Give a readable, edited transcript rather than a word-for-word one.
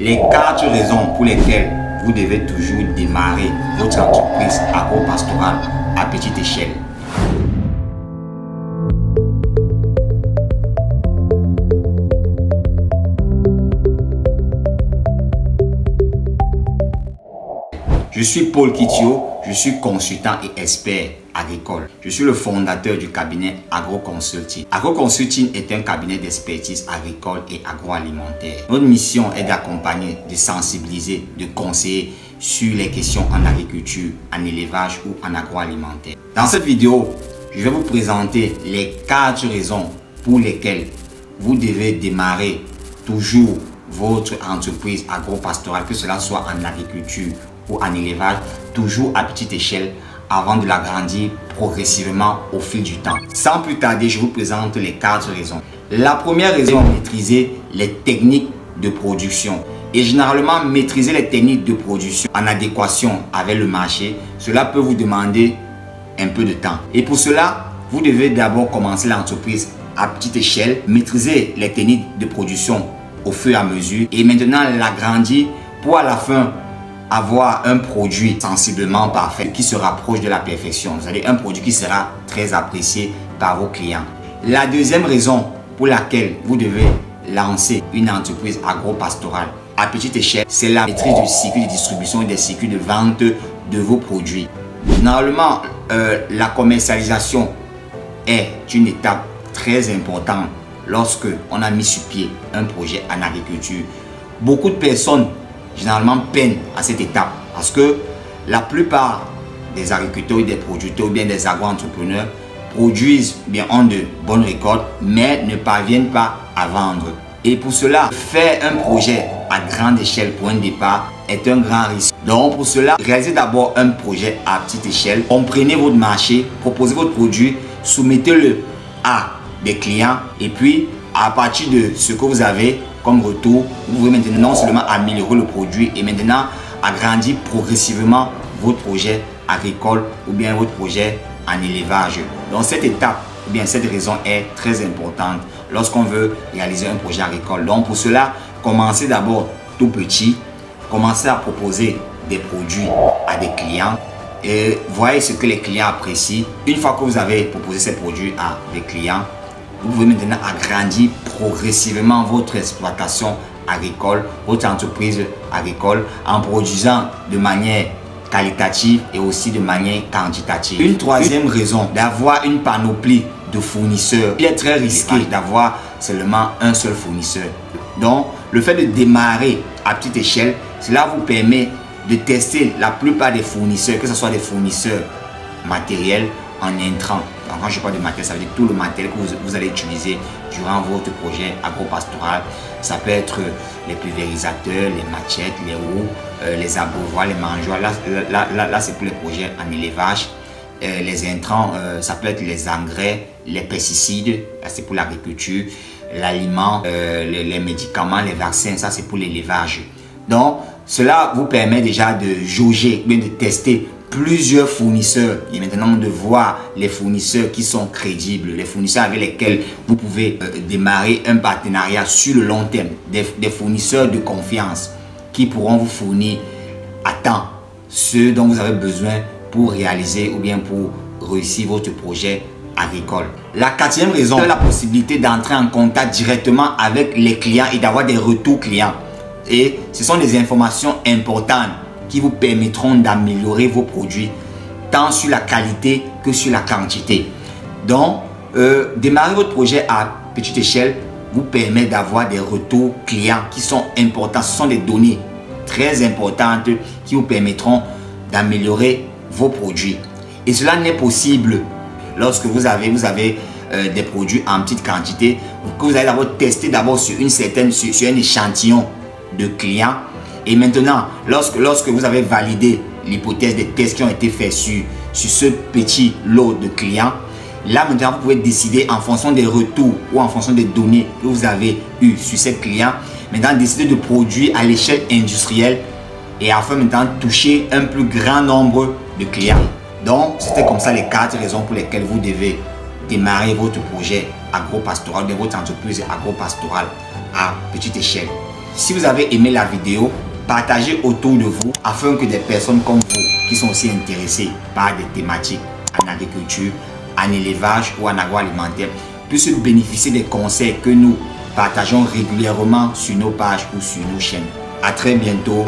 Les 4 raisons pour lesquelles vous devez toujours démarrer votre entreprise agro-pastorale à petite échelle. Je suis Paul Kitio, je suis consultant et expert agricole. Je suis le fondateur du cabinet AgroConsulting. AgroConsulting est un cabinet d'expertise agricole et agroalimentaire. Notre mission est d'accompagner, de sensibiliser, de conseiller sur les questions en agriculture, en élevage ou en agroalimentaire. Dans cette vidéo, je vais vous présenter les 4 raisons pour lesquelles vous devez démarrer toujours votre entreprise agro-pastorale, que cela soit en agriculture ou en élevage, toujours à petite échelle, avant de l'agrandir progressivement au fil du temps. Sans plus tarder, je vous présente les 4 raisons. La première raison, maîtriser les techniques de production. Et généralement, maîtriser les techniques de production en adéquation avec le marché, cela peut vous demander un peu de temps. Et pour cela, vous devez d'abord commencer l'entreprise à petite échelle, maîtriser les techniques de production au fur et à mesure et maintenant l'agrandir pour à la fin avoir un produit sensiblement parfait qui se rapproche de la perfection. Vous avez un produit qui sera très apprécié par vos clients. La deuxième raison pour laquelle vous devez lancer une entreprise agro-pastorale à petite échelle, c'est la maîtrise du cycle de distribution et des cycles de vente de vos produits. Normalement, la commercialisation est une étape très importante lorsque on a mis sur pied un projet en agriculture. Beaucoup de personnes généralement peinent à cette étape parce que la plupart des agriculteurs et des producteurs ou bien des agro-entrepreneurs produisent, bien ont de bonnes récoltes mais ne parviennent pas à vendre. Et pour cela, faire un projet à grande échelle pour un départ est un grand risque. Donc pour cela, réalisez d'abord un projet à petite échelle, comprenez votre marché, proposez votre produit, soumettez-le à des clients et puis à partir de ce que vous avez comme retour, vous pouvez maintenant non seulement améliorer le produit et maintenant agrandir progressivement votre projet agricole ou bien votre projet en élevage. Donc cette étape ou bien cette raison est très importante lorsqu'on veut réaliser un projet agricole. Donc pour cela, commencez d'abord tout petit, commencez à proposer des produits à des clients et voyez ce que les clients apprécient. Une fois que vous avez proposé ces produits à des clients, vous pouvez maintenant agrandir progressivement votre exploitation agricole, votre entreprise agricole en produisant de manière qualitative et aussi de manière quantitative. Une troisième raison, d'avoir une panoplie de fournisseurs. Il est très risqué d'avoir seulement un seul fournisseur. Donc, le fait de démarrer à petite échelle, cela vous permet de tester la plupart des fournisseurs, que ce soit des fournisseurs matériels en intrants. Quand je parle de matériel, ça veut dire tout le matériel que vous allez utiliser durant votre projet agro-pastoral. Ça peut être les pulvérisateurs, les machettes, les roues, les abreuvoirs, les mangeoires. Là c'est pour les projets en élevage. Les intrants, ça peut être les engrais, les pesticides, là c'est pour l'agriculture, l'aliment, les médicaments, les vaccins, ça c'est pour l'élevage. Donc, cela vous permet déjà de jauger, bien de tester plusieurs fournisseurs et maintenant de voir les fournisseurs qui sont crédibles, les fournisseurs avec lesquels vous pouvez démarrer un partenariat sur le long terme, des fournisseurs de confiance qui pourront vous fournir à temps ce dont vous avez besoin pour réaliser ou bien pour réussir votre projet agricole. La quatrième raison, c'est la possibilité d'entrer en contact directement avec les clients et d'avoir des retours clients. Et ce sont des informations importantes qui vous permettront d'améliorer vos produits tant sur la qualité que sur la quantité. Donc, démarrer votre projet à petite échelle vous permet d'avoir des retours clients qui sont importants. Ce sont des données très importantes qui vous permettront d'améliorer vos produits. Et cela n'est possible lorsque vous avez des produits en petite quantité que vous allez d'abord tester sur un échantillon de clients. Et maintenant, lorsque vous avez validé l'hypothèse des tests qui ont été faits sur ce petit lot de clients, là maintenant vous pouvez décider en fonction des retours ou en fonction des données que vous avez eues sur ces clients, maintenant décider de produire à l'échelle industrielle et afin maintenant toucher un plus grand nombre de clients. Donc c'était comme ça les 4 raisons pour lesquelles vous devez démarrer votre projet agro-pastoral, de votre entreprise agro-pastorale à petite échelle. Si vous avez aimé la vidéo, partagez autour de vous afin que des personnes comme vous qui sont aussi intéressées par des thématiques en agriculture, en élevage ou en agroalimentaire puissent bénéficier des conseils que nous partageons régulièrement sur nos pages ou sur nos chaînes. À très bientôt.